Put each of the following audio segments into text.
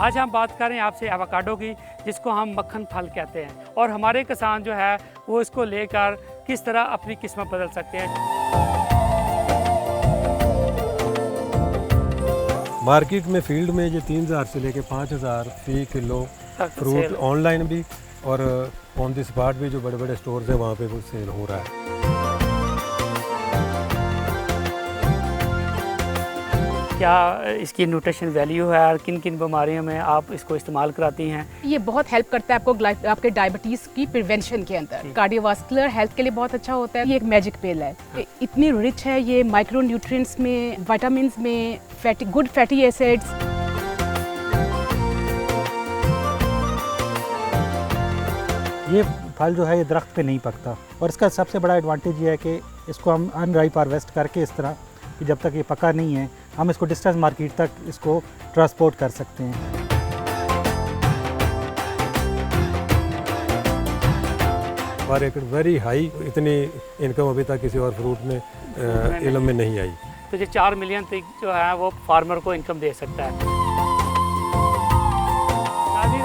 आज हम बात करें आपसे एवोकाडो की, जिसको हम मक्खन फल कहते हैं, और हमारे किसान जो है वो इसको लेकर किस तरह अपनी किस्मत बदल सकते हैं। मार्केट में फील्ड में ये 3000 से लेके 5000 फी किलो फ्रूट ऑनलाइन भी और ऑन द स्पॉट भी जो बड़े बड़े स्टोर्स हैं वहाँ पे वो सेल हो रहा है। क्या इसकी न्यूट्रिशन वैल्यू है और किन किन बीमारियों में आप इसको इस्तेमाल कराती हैं? ये बहुत हेल्प करता है आपको आपके डायबिटीज़ की प्रिवेंशन के अंदर, कार्डियोवास्कुलर हेल्थ के लिए बहुत अच्छा होता है। ये एक मैजिक पिल है, इतनी रिच है ये माइक्रो न्यूट्रिएंट्स में, विटामिन्स में, गुड फैटी एसिड्स। ये फल जो है ये दरख्त पे नहीं पकता, और इसका सबसे बड़ा एडवांटेज ये है कि इसको हम अनराइप हार्वेस्ट करके इस तरह कि जब तक ये पका नहीं है हम इसको डिस्टेंस मार्केट तक इसको ट्रांसपोर्ट कर सकते हैं। मार्केट वेरी हाई, इतनी इनकम अभी तक किसी और फ्रूट में इल्म में नहीं आई। तो ये 4 मिलियन तक जो है वो फार्मर को इनकम दे सकता है।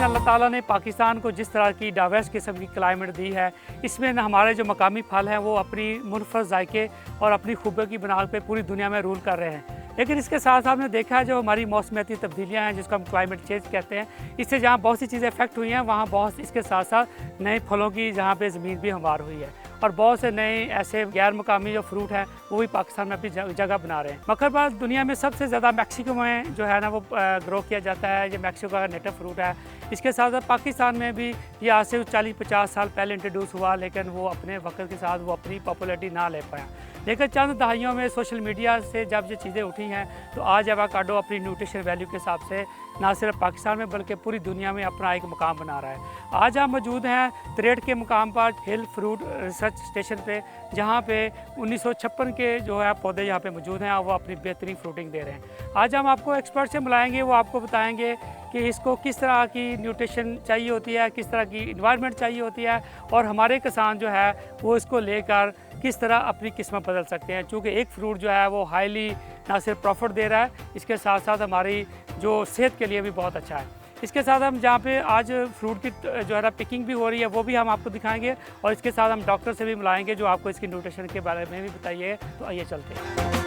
अल्लाह ताला ने पाकिस्तान को जिस तरह की डाइवर्स किस्म की क्लाइमेट दी है, इसमें हमारे जो मकामी फल हैं वो अपनी मुनफरद जायके और अपनी खूबियों की बुनियाद पे पूरी दुनिया में रूल कर रहे हैं। लेकिन इसके साथ आपने देखा है जो हमारी मौसमियाती तब्दीलियाँ हैं, जिसको हम क्लाइमेट चेंज कहते हैं, इससे जहाँ बहुत सी चीज़ें इफेक्ट हुई हैं वहाँ बहुत इसके साथ साथ नए फलों की जहाँ पे ज़मीन भी हमवार हुई है, और बहुत से नए ऐसे गैर मकामी जो फ्रूट हैं वो भी पाकिस्तान में अपनी जगह बना रहे हैं। मक्खरबाज दुनिया में सबसे ज़्यादा मैक्सिको में जो है ना वो ग्रो किया जाता है। ये मैक्सिको का नेटिव फ्रूट है। इसके साथ साथ पाकिस्तान में भी ये आज से 40-50 साल पहले इंट्रोड्यूस हुआ, लेकिन वो अपने वक्त के साथ वो अपनी पॉपुलैरिटी ना ले पाया। लेकिन चंद दहाइयों में सोशल मीडिया से जब ये चीज़ें उठी हैं तो आज एवोकाडो अपनी न्यूट्रिशन वैल्यू के हिसाब से ना सिर्फ पाकिस्तान में बल्कि पूरी दुनिया में अपना एक मुकाम बना रहा है। आज हम मौजूद हैं त्रेड के मुकाम पर हिल फ्रूट रिसर्च स्टेशन पे, जहाँ पे 1956 के जो है पौधे यहाँ पे मौजूद हैं और वो अपनी बेहतरीन फ्रूटिंग दे रहे हैं। आज हम आपको एक्सपर्ट से मिलाएंगे, वो आपको बताएंगे कि इसको किस तरह की न्यूट्रिशन चाहिए होती है, किस तरह की इन्वायरमेंट चाहिए होती है, और हमारे किसान जो है वो इसको लेकर किस तरह अपनी किस्मत बदल सकते हैं। चूँकि एक फ्रूट जो है वो हाईली ना सिर्फ प्रॉफिट दे रहा है, इसके साथ साथ हमारी जो सेहत के लिए भी बहुत अच्छा है। इसके साथ हम जहाँ पे आज फ्रूट की जो है ना पिकिंग भी हो रही है वो भी हम आपको दिखाएंगे, और इसके साथ हम डॉक्टर से भी मिलाएंगे जो आपको इसकी न्यूट्रिशन के बारे में भी बताइए। तो आइए चलते हैं।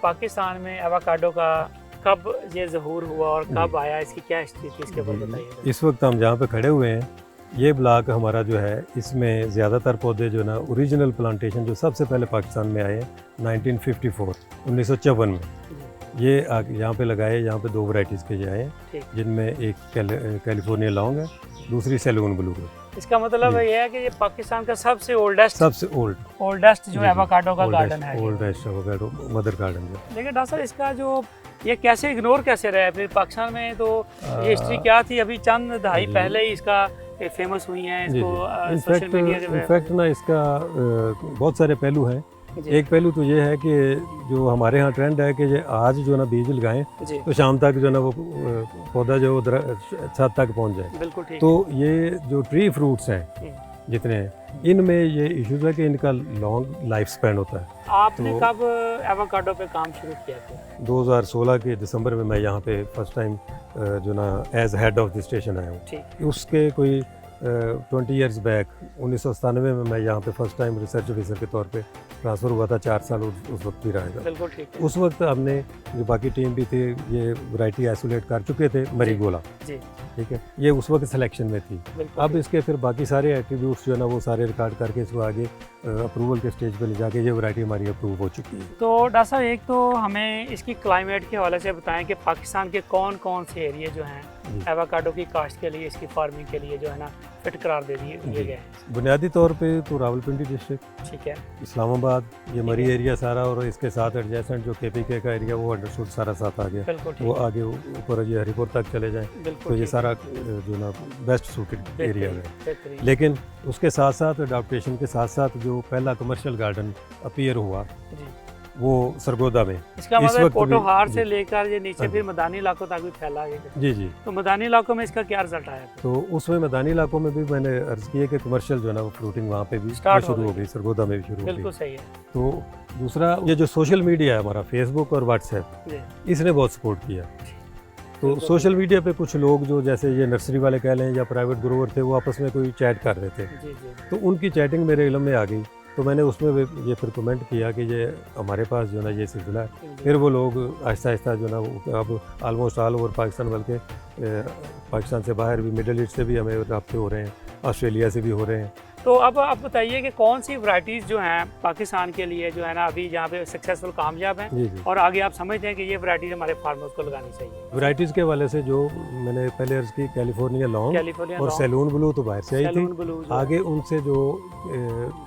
पाकिस्तान में एवोकाडो का कब ये ज़हूर हुआ और कब आया, इसकी क्या हिस्ट्री थी, इसके बारे में बताइए। इस वक्त हम जहाँ पे खड़े हुए हैं ये ब्लॉक हमारा जो है, इसमें ज़्यादातर पौधे जो ना ओरिजिनल प्लांटेशन जो सबसे पहले पाकिस्तान में आए 1954 में ये यहाँ पे लगाए। यहाँ पे 2 वैरायटीज़ के ये आए, जिनमें एक कैलिफोर्निया लॉन्ग है, दूसरी सैलून ब्लू है। इसका मतलब ये है कि ये पाकिस्तान का सबसे ओल्डेस्ट जो एवोकाडो का गार्डन है, ओल्डेस्ट एवोकाडो मदर गार्डन है। लेकिन डॉक्टर साहब इसका जो ये कैसे इग्नोर कैसे रहे फिर पाकिस्तान में, तो ये हिस्ट्री क्या थी? अभी चंद दहाई पहले ही इसका फेमस हुई हैं, इसको सोशल मीडिया के इनफैक्ट ना इसका बहुत सारे पहलू हैं। एक पहलू तो ये है कि जो हमारे यहाँ ट्रेंड है कि ये आज जो ना बीज लगाएं तो शाम तक जो ना वो पौधा जो छत तक पहुँच जाए। बिल्कुल ठीक। तो ये जो ट्री फ्रूट्स हैं जितने हैं, इनमें ये इश्यूज है कि इनका लॉन्ग लाइफ स्पैन होता है। आपने तो कब एवोकाडो पे काम शुरू किया था? 2016 के दिसंबर में मैं यहाँ पे फर्स्ट टाइम जो ना as head of the station आया हूँ। उसके कोई 20 इयर्स बैक 1997 में मैं यहाँ पे फर्स्ट टाइम रिसर्च ऑफिसर के तौर पे ट्रांसफ़र हुआ था। 4 साल उस वक्त भी रहेगा। बिल्कुल ठीक। उस वक्त हमने जो बाकी टीम भी थी ये वैरायटी आइसोलेट कर चुके थे, मरीगोला, ठीक है, ये उस वक्त सिलेक्शन में थी। अब इसके फिर बाकी सारे एट्रीब्यूट्स जो है ना वो सारे रिकॉर्ड करके इसको आगे अप्रूवल के स्टेज पे ले जाके ये वैरायटी हमारी अप्रूव हो चुकी है। तो डॉक्टर साहब एक तो हमें इसकी क्लाइमेट के हवाले से बताएं कि पाकिस्तान के कौन कौन से एरिया जो हैं एवोकाडो की काश्त के लिए, इसकी फार्मिंग के लिए जो है ना फिट करार दे दिए गए। बुनियादी तौर पे तो रावलपिंडी डिस्ट्रिक्ट, ठीक है, इस्लामाबाद, ये मरी एरिया सारा, और इसके साथ एडजेसेंट जो KPK का एरिया वो अंडरस्टूड सारा साथ आ गया। वो आगे ऊपर ये हरिपुर तक चले जाएं तो ये सारा जो ना बेस्ट सूटेड एरिया है। लेकिन उसके साथ साथ अडाप्टेशन के साथ साथ जो पहला कमर्शियल गार्डन अपीयर हुआ वो सरगोदा में इसका इस मतलब वक्त भी- पोटोहार से जी। लेकर ये नीचे हाँ फिर जी। मैदानी इलाकों तक भी फैला है। जी जी। तो मैदानी इलाकों में इसका क्या रिजल्ट आया? तो उसमें मैदानी इलाकों में भी मैंने अर्ज किया कि कमर्शियल जो है ना वो फ्रूटिंग वहाँ पे भी Start हो शुरू हो गई। गई, सरगोदा में भी शुरू हो बिल्कुल गई। सही है तो दूसरा ये जो सोशल मीडिया है हमारा फेसबुक और व्हाट्सएप, जी। इसने बहुत सपोर्ट किया। तो बिल्कुल। सोशल मीडिया पे कुछ लोग जो जैसे ये नर्सरी वाले कह लें या प्राइवेट ग्रोवर थे, वो आपस में कोई चैट कर रहे थे, जी जी तो उनकी चैटिंग मेरे इल्म में आ गई। तो मैंने उसमें ये फिर कमेंट किया कि ये हमारे पास जो है ना ये सिलसिला है। जी। फिर वो लोग आहिस्ता आहिस्ता जो है ना वो अब ऑलमोस्ट ऑल ओवर पाकिस्तान, बल्कि पाकिस्तान से बाहर भी, मिडल ईस्ट से भी हमें रब्ते हो रहे हैं, ऑस्ट्रेलिया से भी हो रहे हैं। तो अब आप बताइए कि कौन सी वैरायटीज़ जो हैं पाकिस्तान के लिए जो है ना अभी जहाँ पे सक्सेसफुल कामयाब हैं, जी जी। और आगे आप समझते हैं कि ये वैरायटीज हमारे फार्मर्स को लगानी चाहिए? वैरायटीज़ के हवाले से जो मैंने पहले अर्ज की, कैलिफोर्निया लॉन्ग कैलिफोर्निया और सैलून ब्लू तो बाहर से आई थी। सैलून ब्लू जो है, आगे उनसे जो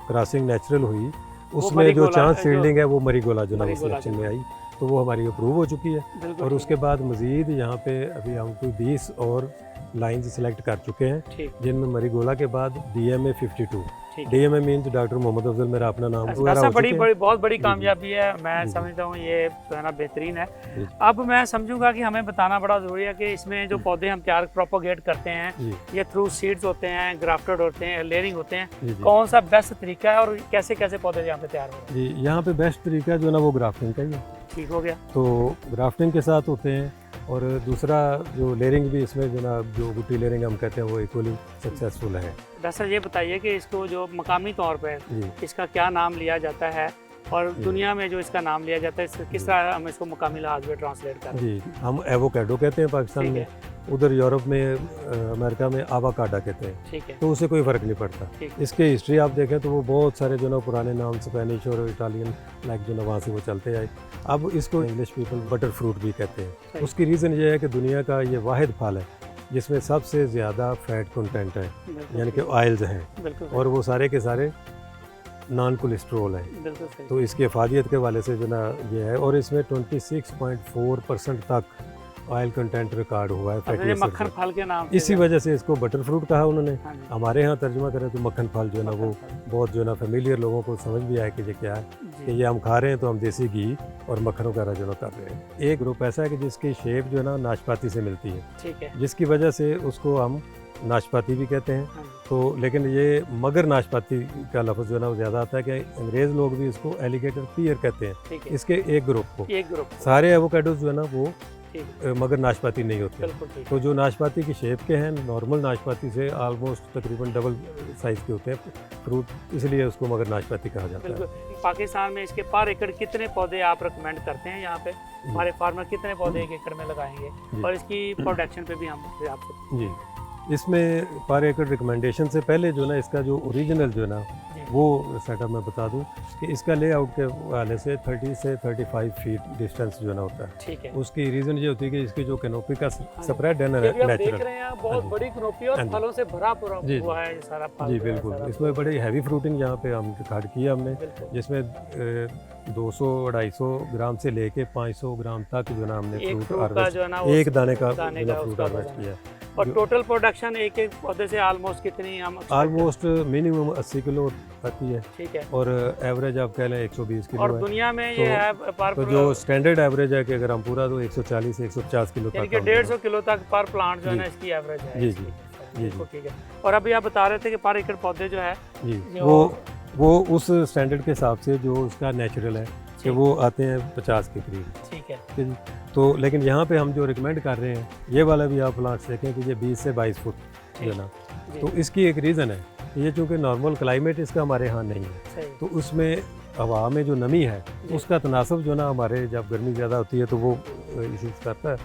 क्रॉसिंग नेचुरल हुई, उसमें जो मरीगोला चांस जो- सील्डिंग है वो मरीगोला जो ना वो मरीगोला सिलेक्शन जो- में आई, तो वो हमारी अप्रूव हो चुकी है। बिल्कुल और ठीक उसके बाद मज़ीद यहाँ पे अभी हम कोई 20 और लाइन्स सिलेक्ट कर चुके हैं, है, ठीक जिनमें मरीगोला के बाद DMA 52, ठीक है। DMA means doctor Mohammad Afzal, मेरा अपना नाम वगैरह ऐसा हो बड़ी चुके हैं। बड़ी बहुत बड़ी जी, जी। कामयाबी है, मैं जी, जी। समझता हूँ ये जो है ना बेहतरीन है। जी। अब मैं समझूंगा कि हमें बताना बड़ा ज़रूरी है कि इसमें जो पौधे हम तैयार प्रोपोगेट करते हैं, जी ये थ्रू सीड्स होते हैं, ग्राफ्टेड होते हैं, लेयरिंग होते हैं, जी जी कौन सा बेस्ट तरीका है और कैसे कैसे पौधे यहाँ पे तैयार हो रहे हैं? जी। यहाँ पे बेस्ट तरीका जो है ना वो ग्राफ्टिंग का ही है। ठीक हो गया। तो ग्राफ्टिंग के साथ होते हैं, और दूसरा जो लेयरिंग भी इसमें जो ना जो गुट्टी लेयरिंग हम कहते हैं वो इक्वली सक्सेसफुल है। दरअसल ये बताइए कि इसको जो मकामी तौर पर जी इसका क्या नाम लिया जाता है, और जी। दुनिया में जो इसका नाम लिया जाता है किस तरह हम इसको मकामी लिहाज में ट्रांसलेट करें? जी, हम एवोकाडो कहते हैं पाकिस्तान ठीक में, है, उधर यूरोप में अमेरिका में आवाकाडा कहते हैं, ठीक है, तो उससे कोई फ़र्क नहीं पड़ता। ठीक। इसके हिस्ट्री आप देखें तो वो बहुत सारे जो ना पुराने नाम स्पेनिश और इटालियन लाइक जो ना वहाँ से वो चलते आए। अब इसको इंग्लिश पीपल बटर फ्रूट भी कहते हैं। सही। उसकी रीज़न ये है कि दुनिया का ये वाहिद फल है जिसमें सबसे ज़्यादा फैट कंटेंट है, बिल्कुल यानी कि सही, ऑयल्स हैं, बिल्कुल और वो सारे के सारे नॉन कोलेस्ट्रोल हैं। सही, बिल्कुल सही। तो इसकी अफादियत के वाले से जो ना ये है, और इसमें 26.4% तक ऑयल कंटेंट रिकॉर्ड हुआ है अब फैटी ये एसिड मक्खन में। फल के नाम से इसी जाना- वजह से इसको बटर फ्रूट कहा उन्होंने। हाँ जी, हमारे यहाँ तर्जुमा करें तो मक्खन फल जो है ना वो मक्खन फल। बहुत जो है ना फेमिलियर, लोगों को समझ भी आया कि ये क्या है, कि जी, ये हम खा रहे हैं तो हम देसी घी और मक्खन वगैरह जो ना कर रहे हैं। एक ग्रुप ऐसा है कि जिसकी शेप जो है ना नाशपाती से मिलती है, ठीक है, जिसकी वजह से उसको हम नाशपाती भी कहते हैं। हाँ जी, तो लेकिन ये मगर नाशपाती का लफ्ज़ जो है ना वो ज़्यादा आता है, कि अंग्रेज़ लोग भी इसको एलिगेटर पीयर कहते हैं। ठीक है, इसके एक ग्रुप को, एक ग्रुप, सारे एवोकाडोज जो है ना वो ठीक, मगर नाशपाती नहीं होते। बिल्कुल ठीक, तो जो नाशपाती की शेप के हैं, नॉर्मल नाशपाती से ऑलमोस्ट तकरीबन डबल साइज़ के होते हैं फ्रूट, इसलिए उसको मगर नाशपाती कहा जाता है। बिल्कुल। पाकिस्तान में इसके पर एकड़ कितने पौधे आप रिकमेंड करते हैं? यहाँ पे हमारे फार्मर कितने पौधे एक एकड़ में लगाएंगे, जी। और इसकी प्रोडक्शन पे भी हम आपसे जी, इसमें पर एकड़ रिकमेंडेशन से पहले जो ना इसका जो ओरिजिनल जो है ना जी, वो सेटअप मैं बता दूं कि इसका लेआउट के वाले से 30 से 35 फीट डिस्टेंस जो है ना होता है। ठीक है। उसकी रीज़न ये होती है कि इसकी जो कैनोपी का हाँ। स्प्रेड है ना ये भी आप देख नेचुरल। रहे हैं, हाँ बहुत जी। बड़ी कनोपी और हाँ जी। फलों से भरा पूरा जी, हुआ है ये सारा फल जी जो है, बिल्कुल, सारा इसमें बड़ी हैवी फ्रूटिंग यहाँ पे हम रिकॉर्ड किया हमने, बिल्कुल। जिसमें 200-250 ग्राम से लेके 500 ग्राम तक जो ना हमने एक फ्रूट फ्रूट का हार्वेस्ट, जो है ना वो एक दाने का दाने जो का फ्रूट उसका हार्वेस्ट वजन किया। और जो- टोटल प्रोडक्शन एक एक पौधे से ऑलमोस्ट कितनी हम expect ऑलमोस्ट मिनिमम 80 किलो तक ही है, करते हैं? ठीक है। और एवरेज आप कह लें 120 और किलो है। दुनिया में तो- ये है पर तो जो स्टैंडर्ड एवरेज है कि अगर हम पूरा तो 140 से 150 किलो यानी तक कि हम 150 किलो तक पर प्लांट जो है ना जी। इसकी एवरेज है जी, इसकी। जी, बिल्कुल ठीक है। और अभी आप बता रहे थे कि पर एकड़ पौधे जो है जी, जो- वो उस स्टैंडर्ड के हिसाब से जो उसका नेचुरल है कि ठीक। वो आते हैं 50 के करीब। ठीक है, ठीक है जी। तो लेकिन यहाँ पे हम जो रिकमेंड कर रहे हैं, ये वाला भी आप प्लांट्स देखें कि ये 20 से 22 फुट जो है ना, जी, तो इसकी एक रीज़न है कि ये चूँकि नॉर्मल क्लाइमेट इसका हमारे यहाँ नहीं है, सही, तो उसमें हवा में जो नमी है जी। उसका तनासब जो ना हमारे जब गर्मी ज़्यादा होती है तो वो इशूज़ करता है।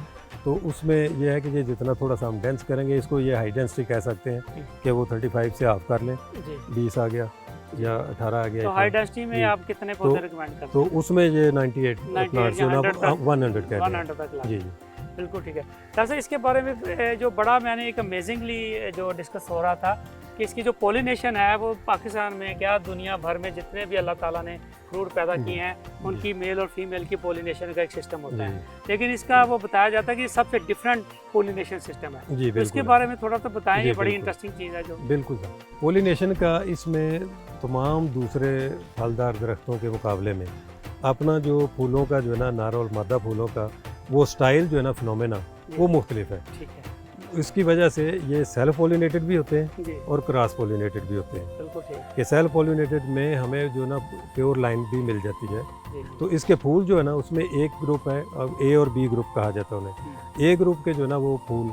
तो उसमें यह है कि ये जितना थोड़ा सा हम डेंस करेंगे, इसको ये हाई डेंसिटी कह सकते हैं कि वो 35 से हाफ कर लें, जी। 20 आ गया या 18 आ गया। तो हाई डेंसिटी में जी। आप कितने पौधे तो- रिकमेंड करते तो उसमें ये 98 प्लांट्स जो ना 100 तक- 100 कह हैं? रहे 100 तक ला हैं। जी जी बिल्कुल ठीक है। वैसे इसके बारे में जो बड़ा मैंने एक अमेजिंगली जो डिस्कस हो रहा था कि इसकी जो पोलिनेशन है वो पाकिस्तान में क्या दुनिया भर में जितने भी अल्लाह ताला ने फ्रूट पैदा किए हैं उनकी मेल और फीमेल की पोलिनेशन का एक सिस्टम होता है, लेकिन इसका वो बताया जाता है कि सबसे डिफरेंट पोलिनेशन सिस्टम है। जी तो इसके बिल्कुल बारे में थोड़ा सा बताएं, जी, ये बड़ी बिल्कुल। इंटरेस्टिंग चीज़ है जो बिल्कुल सर। पोलिनेशन का इसमें तमाम दूसरे फलदार दरख्तों के मुकाबले में अपना जो फूलों का जो है ना नर और मादा फूलों का वो स्टाइल जो है ना फिनोमेना वो मुख्तलिफ है। ठीक है, इसकी वजह से ये सेल्फ पॉलिनेटेड भी होते हैं जी, और क्रॉस पॉलिनेटेड भी होते हैं। बिल्कुल ठीक, कि सेल्फ पॉलिनेटेड में हमें जो ना प्योर लाइन भी मिल जाती है। जी, तो इसके फूल जो है ना उसमें एक ग्रुप है और ए और बी ग्रुप कहा जाता है उन्हें। ए ग्रुप के जो है ना वो फूल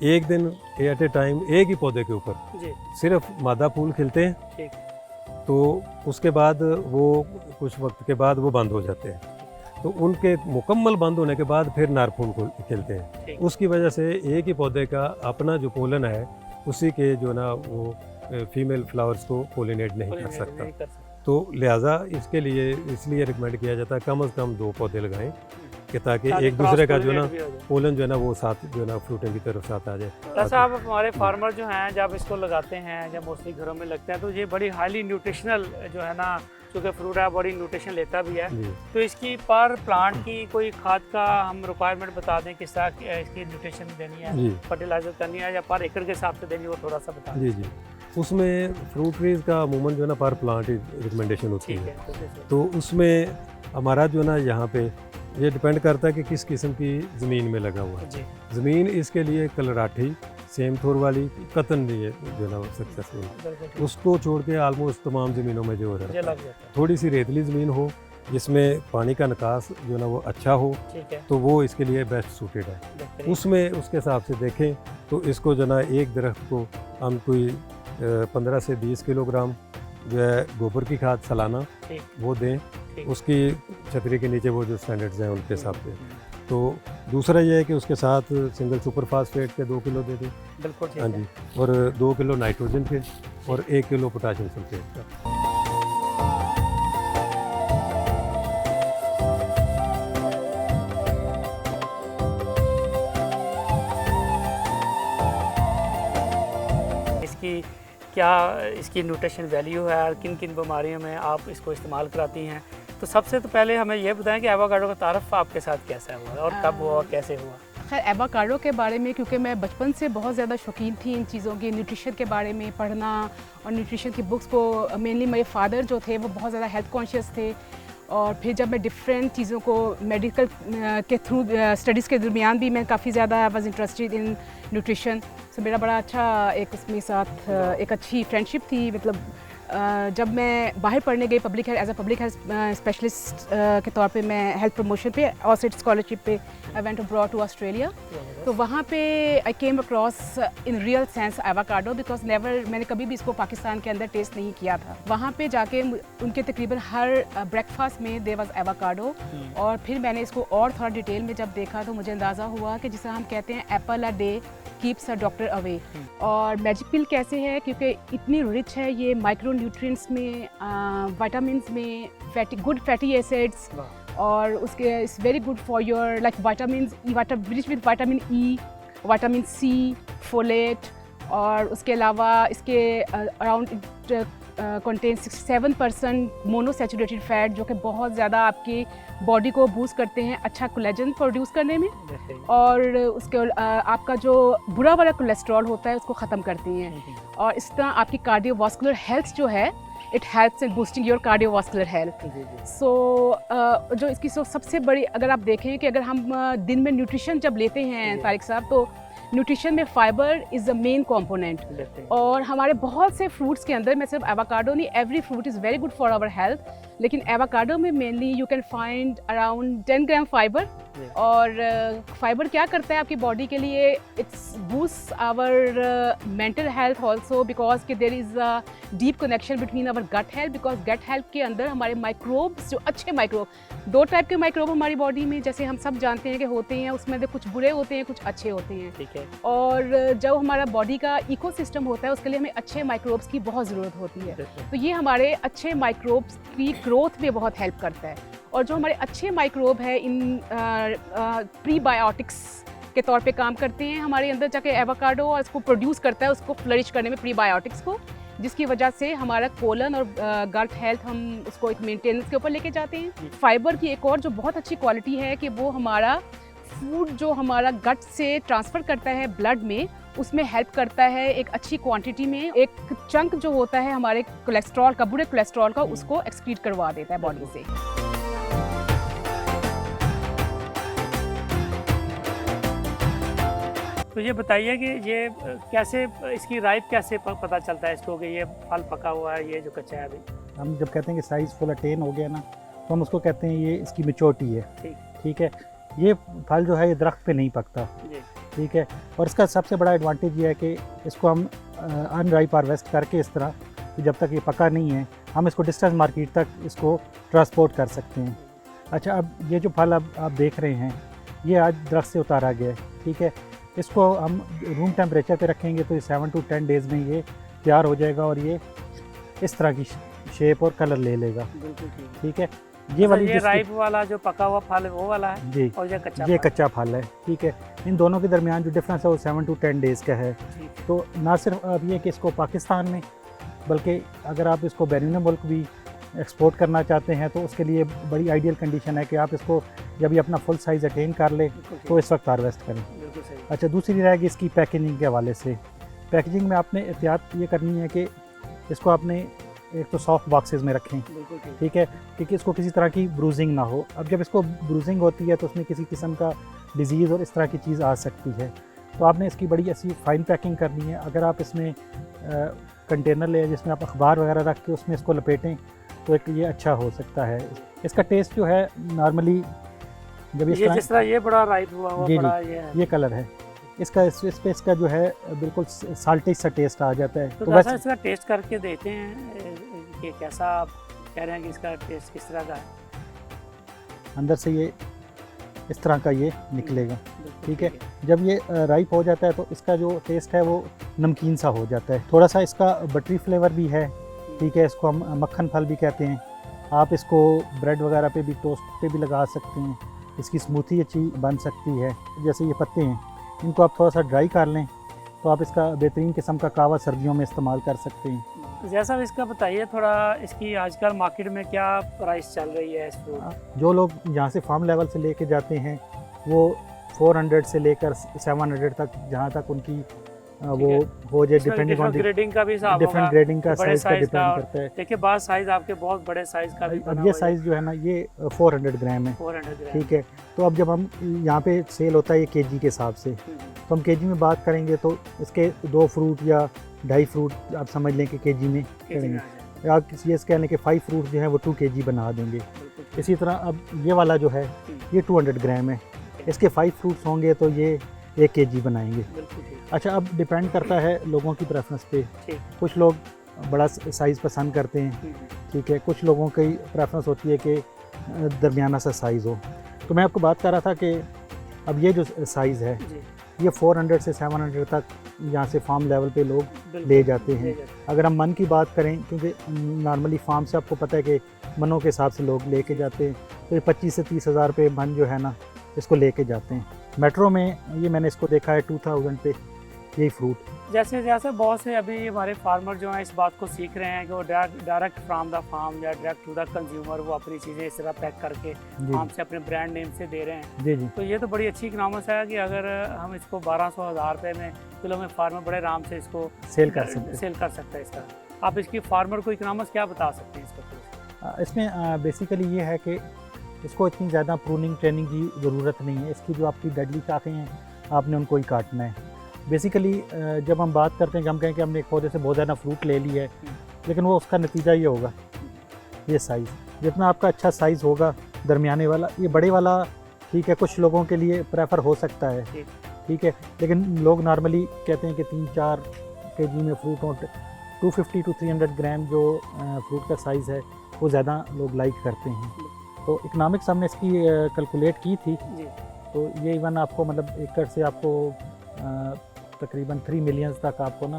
एक दिन एट ए टाइम एक ही पौधे के ऊपर जी, सिर्फ मादा फूल खिलते हैं, ठीक, तो उसके बाद वो कुछ वक्त के बाद वो बंद हो जाते हैं। तो उनके मुकम्मल बंद होने के बाद फिर नर फूल खिलते हैं। ठीक, उसकी वजह से एक ही पौधे का अपना जो पोलन है उसी के जो ना वो फीमेल फ्लावर्स को पोलिनेट नहीं कर सकता। नहीं कर सकते। तो लिहाजा इसके लिए इसलिए रिकमेंड किया जाता है कम से कम 2 पौधे लगाएं कि ताकि एक दूसरे का जो ना पोलन जो है ना वो साथ जो है ना फ्रूटिंग की तरफ साथ आ जाए। ऐसा आप हमारे फार्मर जो हैं जब इसको लगाते हैं, जब मोस्टली घरों में लगते हैं, तो ये बड़ी हाईली न्यूट्रिशनल जो है ना, चूँकि फ्रूट है बड़ी न्यूट्रिशन लेता भी है, जी तो इसकी पर प्लांट की कोई खाद का हम रिक्वायरमेंट बता दें, किस तरह इसकी न्यूट्रिशन देनी है, जी फर्टिलाइजर करनी है या पर एकड़ के हिसाब से देनी है, वो थोड़ा सा बता दें। जी उसमें फ्रूट ट्रीज का अमूमन जो है ना पर प्लांट रिकमेंडेशन होती ठीक है। है, तो उसमें हमारा जो है ना यहाँ पे ये डिपेंड करता है कि किस किस्म की ज़मीन में लगा हुआ है। जी, ज़मीन इसके लिए कलराठी सेम थोर वाली कतन नहीं है जो ना सक्सेसफुल, बिल्कुल ठीक, उसको छोड़ के आलमोस्ट तमाम ज़मीनों में जो हो ये रहा है लग जाता है, थोड़ी सी रेतली ज़मीन हो जिसमें पानी का निकास जो ना वो अच्छा हो, ठीक है, तो वो इसके लिए बेस्ट सूटेड है। बेहतरीन। उसमें उसके हिसाब से देखें तो इसको जो ना एक दरख्त को हम कोई 15 से 20 किलोग्राम जो है गोबर की खाद सालाना ठीक, वो दें, ठीक। उसकी छतरी के नीचे वो जो स्टैंडर्ड्स हैं उनके हिसाब से। तो दूसरा ये है कि उसके साथ सिंगल सुपर फास्फेट के 2 किलो दे दें, बिल्कुल ठीक हाँ है। जी, और 2 किलो नाइट्रोजन के और 1 किलो पोटाशियम सल्फेट का। इसकी क्या इसकी न्यूट्रिशन वैल्यू है और किन किन बीमारियों में आप इसको इस्तेमाल कराती हैं? तो सबसे तो पहले हमें ये बताएं कि एवोकाडो का तारफ़ आपके साथ कैसा हुआ और कब हुआ, कैसे हुआ? खैर एवोकाडो के बारे में क्योंकि मैं बचपन से बहुत ज़्यादा शौकीन थी इन चीज़ों की, न्यूट्रिशन के बारे में पढ़ना और न्यूट्रिशन की बुक्स को, मेनली मेरे फादर जो थे वो बहुत ज़्यादा हेल्थ कॉन्शियस थे। और फिर जब मैं डिफरेंट चीज़ों को मेडिकल के थ्रू स्टडीज़ के दरमियान भी मैं काफ़ी ज़्यादा वाज इंटरेस्टेड इन न्यूट्रिशन। सो मेरा बड़ा अच्छा एक उसमें साथ एक अच्छी फ्रेंडशिप थी। मतलब जब मैं बाहर पढ़ने गई public health as a public health specialist के तौर पे, मैं हेल्थ प्रमोशन पे ऑसिट स्कॉलरशिप पे I went abroad to Australia. तो वहाँ पे I came across in real sense avocado, because never मैंने कभी भी इसको पाकिस्तान के अंदर टेस्ट नहीं किया था। वहाँ पे जाके उनके तकरीबन हर ब्रेकफास्ट में देयर वाज एवोकाडो। और फिर मैंने इसको और थोड़ा डिटेल में जब देखा तो मुझे अंदाज़ा हुआ कि जिसे हम कहते हैं apple a day keeps a doctor away. और मैजिक पिल कैसे है, क्योंकि इतनी रिच है ये माइक्रो न्यूट्रिएंट्स में, विटामिन्स में, गुड फैटी एसिड्स, और उसके it's very good for your like vitamins, rich with vitamin E, vitamin C, folate. और उसके अलावा इसके अराउंड कंटेन 67% मोनोसैचुरेटेड फैट, जो कि बहुत ज़्यादा आपकी बॉडी को बूस्ट करते हैं अच्छा कोलेजन प्रोड्यूस करने में। और उसके आपका जो बुरा वाला कोलेस्ट्रॉल होता है उसको ख़त्म करती हैं। और इस तरह आपकी कार्डियोवास्कुलर हेल्थ जो है, it helps in boosting your cardiovascular health. So जो इसकी सबसे बड़ी, अगर आप देखें कि अगर हम दिन में न्यूट्रिशन जब लेते हैं तारिक साहब, तो न्यूट्रिशन में fibre is the main component. और हमारे बहुत से फ्रूट्स के अंदर, मैं सिर्फ एवोकाडो नहीं, every fruit is very good for our health, लेकिन एवोकाडो में mainly you can find around 10 gram fibre. और फाइबर क्या करता है आपकी बॉडी के लिए, it's boost our mental health also, because कि there is a deep connection between our gut health. Because gut health के अंदर हमारे माइक्रोब्स, जो अच्छे माइक्रोब, 2 टाइप के माइक्रोब हमारी बॉडी में, जैसे हम सब जानते हैं कि होते हैं, उसमें से कुछ बुरे होते हैं, कुछ अच्छे होते हैं। ठीक है। और जब हमारा बॉडी का इकोसिस्टम होता है, उसके लिए हमें अच्छे माइक्रोब्स की बहुत ज़रूरत होती है। तो ये हमारे अच्छे माइक्रोब्स की ग्रोथ में बहुत हेल्प करता है। और जो हमारे अच्छे माइक्रोब है, इन प्रीबायोटिक्स के तौर पे काम करते हैं हमारे अंदर जाके एवोकाडो, और इसको प्रोड्यूस करता है, उसको फ्लरिश करने में, प्रीबायोटिक्स को, जिसकी वजह से हमारा कोलन और गट हेल्थ हम उसको एक मेंटेनेंस के ऊपर लेके जाते हैं। फाइबर की एक और जो बहुत अच्छी क्वालिटी है कि वो हमारा फूड जो हमारा गट से ट्रांसफ़र करता है ब्लड में, उसमें हेल्प करता है एक अच्छी क्वांटिटी में। एक चंक जो होता है हमारे कोलेस्ट्रॉल का, बुरे कोलेस्ट्रॉल का, उसको एक्सक्रीट करवा देता है बॉडी से। तो ये बताइए कि ये कैसे इसकी राइप कैसे पता चलता है इसको कि ये फल पका हुआ है, ये जो कच्चा है अभी? हम जब कहते हैं कि साइज़ फुल अटेन हो गया ना, तो हम उसको कहते हैं ये इसकी मेच्योरिटी है। ठीक है, ये फल जो है ये दरख्त पे नहीं पकता। ठीक है, और इसका सबसे बड़ा एडवांटेज ये है कि इसको हम अनराइप हार्वेस्ट करके इस तरह कि जब तक ये पका नहीं है हम इसको डिस्टेंस मार्केट तक इसको ट्रांसपोर्ट कर सकते हैं। अच्छा, अब ये जो फल अब आप देख रहे हैं ये आज दरख्त से उतारा गया है। ठीक है, इसको हम रूम टेम्परेचर पे रखेंगे तो ये 7 to 10 डेज़ में ये तैयार हो जाएगा और ये इस तरह की शेप और कलर ले लेगा। ठीक है, ये वाली ये राइप वाला जो पका हुआ फल है वो वाला है जी, और ये कच्चा फल है। ठीक है, इन दोनों के दरमियान जो डिफरेंस है वो 7 to 10 डेज़ का है। तो ना सिर्फ अब ये कि इसको पाकिस्तान में, बल्कि अगर आप इसको बैरून मुल्क भी एक्सपोर्ट करना चाहते हैं तो उसके लिए बड़ी आइडियल कंडीशन है कि आप इसको जब ये अपना फुल साइज़ अटेन कर ले तो इस वक्त हार्वेस्ट करें। अच्छा, दूसरी रहेगी इसकी पैकेजिंग के हवाले से। पैकेजिंग में आपने एहतियात ये करनी है कि इसको आपने एक तो सॉफ्ट बॉक्सेस में रखें। ठीक है, क्योंकि इसको किसी तरह की ब्रूजिंग ना हो। अब जब इसको ब्रूजिंग होती है तो उसमें किसी किस्म का डिजीज़ और इस तरह की चीज़ आ सकती है, तो आपने इसकी बड़ी ऐसी फ़ाइन पैकिंग करनी है। अगर आप इसमें कंटेनर ले जिसमें आप अखबार वगैरह रख के उसमें इसको लपेटें तो एक ये अच्छा हो सकता है। इसका टेस्ट जो है नॉर्मली जब ये जिस तरह ये बड़ा राइप हुआ हुआ बड़ा ये कलर है इसका, इस पे इसका जो है बिल्कुल साल्टी सा टेस्ट आ जाता है। तो वैसे इसका टेस्ट करके देखते हैं कि कैसा आप कह रहे हैं कि इसका टेस्ट किस तरह का है। अंदर से ये इस तरह का ये निकलेगा। ठीक है, जब ये राइप हो जाता है तो इसका जो टेस्ट है वो नमकीन सा हो जाता है। थोड़ा सा इसका बटरी फ्लेवर भी है। ठीक है, इसको हम मक्खन फल भी कहते हैं। आप इसको ब्रेड वगैरह पे भी, टोस्ट पे भी लगा सकते हैं। इसकी स्मूथी अच्छी बन सकती है। जैसे ये पत्ते हैं, इनको आप थोड़ा सा ड्राई कर लें तो आप इसका बेहतरीन किस्म का कहवा सर्दियों में इस्तेमाल कर सकते हैं। जैसा इसका बताइए थोड़ा, इसकी आजकल मार्केट में क्या प्राइस चल रही है इस फ्रूट? जो लोग यहाँ से फार्म लेवल से लेके जाते हैं वो 400 से लेकर 700 तक, जहाँ तक उनकी वो हो जाए, डिपेंडिंग ऑन ग्रेडिंग का भी हिसाब होगा, डिफरेंट ग्रेडिंग का बड़े साइज का डिपेंड करता है। देखिए बाद साइज आपके बहुत बड़े साइज का भी बना अब ये साइज़ जो है ना ये 400 ग्राम है। 400 ग्राम। ठीक है, तो अब जब हम यहाँ पे सेल होता है ये केजी के हिसाब से, तो हम केजी में बात करेंगे तो इसके 2 फ्रूट या 2.5 फ्रूट आप समझ लें कि केजी में करेंगे, या ये कह लें कि 5 फ्रूट जो है वो 2 केजी बना देंगे। इसी तरह अब ये वाला जो है ये 200 ग्राम है, इसके 5 फ्रूट्स होंगे तो ये 1 केजी बनाएंगे। अच्छा, अब डिपेंड करता है लोगों की प्रेफरेंस पे। कुछ लोग बड़ा साइज़ पसंद करते हैं। ठीक है, कुछ लोगों की प्रेफरेंस होती है कि दरमियाना सा साइज़ हो। तो मैं आपको बात कर रहा था कि अब ये जो साइज़ है ये 400 से 700 तक यहाँ से फार्म लेवल पे लोग ले जाते हैं। अगर हम मन की बात करें, क्योंकि नॉर्मली फार्म से आपको पता है कि मनों के हिसाब से लोग लेके जाते हैं, तो 25 से 30 हज़ार रुपये मन जो है ना इसको लेके जाते हैं। मेट्रो में ये मैंने इसको देखा है 2000 पे यही फ्रूट। जैसे जैसे बहुत से अभी हमारे फार्मर जो हैं इस बात को सीख रहे हैं कि वो डायरेक्ट फ्रॉम द फार्म या डायरेक्ट टू द कंज्यूमर वो अपनी चीज़ें इस तरह पैक करके फार्म से अपने ब्रांड नेम से दे रहे हैं। जी जी, तो ये तो बड़ी अच्छी इकनॉमिक्स है कि अगर हम इसको 1200-1000 रुपये में किलो में फार्मर बड़े आराम से इसको सेल कर सकते हैं। इसका आप इसकी फार्मर को इकनॉमिक्स क्या बता सकते हैं इसका? इसमें बेसिकली ये है कि इसको इतनी ज़्यादा प्रूनिंग ट्रेनिंग की ज़रूरत नहीं है। इसकी जो आपकी डेडली शाखें हैं आपने उनको ही काटना है। बेसिकली जब हम बात करते हैं कि हम कहें कि हमने एक पौधे से बहुत ज़्यादा फ्रूट ले ली है, लेकिन वो उसका नतीजा ये होगा, ये साइज़ जितना आपका अच्छा साइज़ होगा दरमियाने वाला, ये बड़े वाला ठीक है कुछ लोगों के लिए प्रेफर हो सकता है। ठीक है, लेकिन लोग नॉर्मली कहते हैं कि 3-4 केजी में फ्रूट हो, 250 to 300 ग्राम जो फ्रूट का साइज़ है वो ज़्यादा लोग लाइक करते हैं। तो इकनॉमिक्स हमने इसकी कैलकुलेट की थी तो ये इवन आपको मतलब एकड़ से आपको तकरीबन 3 मिलियन तक आपको ना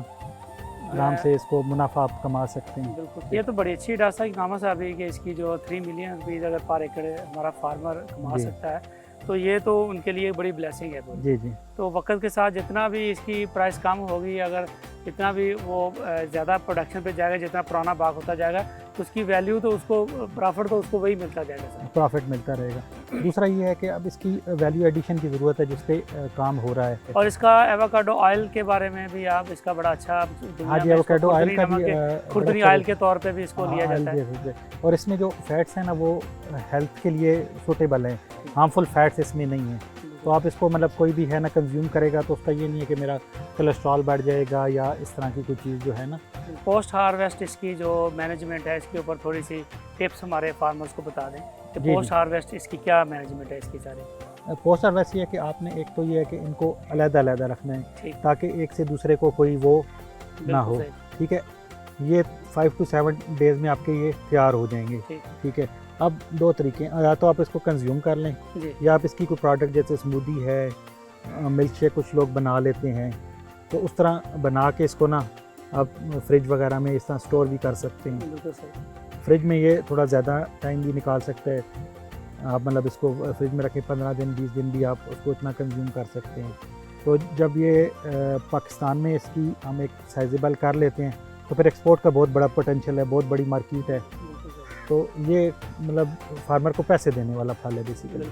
आराम से इसको मुनाफा आप कमा सकते हैं। बिल्कुल, ये तो बड़ी अच्छी डाटा इकनॉमिक्स है अभी कि इसकी जो 3 मिलियन रुपीज़ अगर पर एकड़ हमारा फार्मर कमा सकता है तो ये तो उनके लिए बड़ी ब्लेसिंग है। जी जी, तो वक्त के साथ जितना भी इसकी प्राइस कम होगी, अगर जितना भी वो ज़्यादा प्रोडक्शन पे जाएगा, जितना पुराना बाग होता जाएगा तो उसकी वैल्यू तो उसको, प्रॉफिट तो उसको वही मिलता जाएगा सर। प्रॉफिट मिलता रहेगा। दूसरा ये है कि अब इसकी वैल्यू एडिशन की ज़रूरत है जिस पे काम हो रहा है। और इसका एवोकाडो ऑयल के बारे में भी आप, इसका बड़ा अच्छा हाँ जी, एवोकाडो ऑयल का भी खुरदनी ऑयल के तौर पे भी इसको लिया जाता है। और इसमें जो फैट्स हैं ना वो हेल्थ के लिए सूटेबल हैं, हार्मफुल फैट्स इसमें नहीं हैं। तो आप इसको मतलब कोई भी है ना कंज्यूम करेगा तो उसका ये नहीं है कि मेरा कोलेस्ट्रॉल बढ़ जाएगा या इस तरह की कोई चीज़ जो है ना। पोस्ट हार्वेस्ट इसकी जो मैनेजमेंट है, इसके ऊपर थोड़ी सी टिप्स हमारे फार्मर्स को बता दें कि जी, पोस्ट हार्वेस्ट इसकी क्या मैनेजमेंट है इसकी सारी। पोस्ट हार्वेस्ट ये है कि आपने एक तो ये है कि इनको अलग-अलग रखना है ठीक, ताकि एक से दूसरे को कोई वो ना हो। बिल्कुल सही। ठीक है, ये 5 to 7 डेज़ में आपके ये तैयार हो जाएंगे। ठीक। ठीक है, अब दो तरीके हैं, या तो आप इसको कंज्यूम कर लें जी, या आप इसकी कोई प्रोडक्ट जैसे स्मूदी है, मिल्क शेक कुछ लोग बना लेते हैं, तो उस तरह बना के इसको ना आप फ्रिज वगैरह में इस तरह स्टोर भी कर सकते हैं। बिल्कुल सही। फ्रिज में ये थोड़ा ज़्यादा टाइम भी निकाल सकते हैं आप, मतलब इसको फ्रिज में रखें 15 दिन 20 दिन भी आप उसको इतना कंज्यूम कर सकते हैं। तो जब ये पाकिस्तान में इसकी हम एक साइजेबल कर लेते हैं तो फिर एक्सपोर्ट का बहुत बड़ा पोटेंशियल है, बहुत बड़ी मार्केट है। बिल्कुल सही। तो ये मतलब फार्मर को पैसे देने वाला फल है बेसिकली।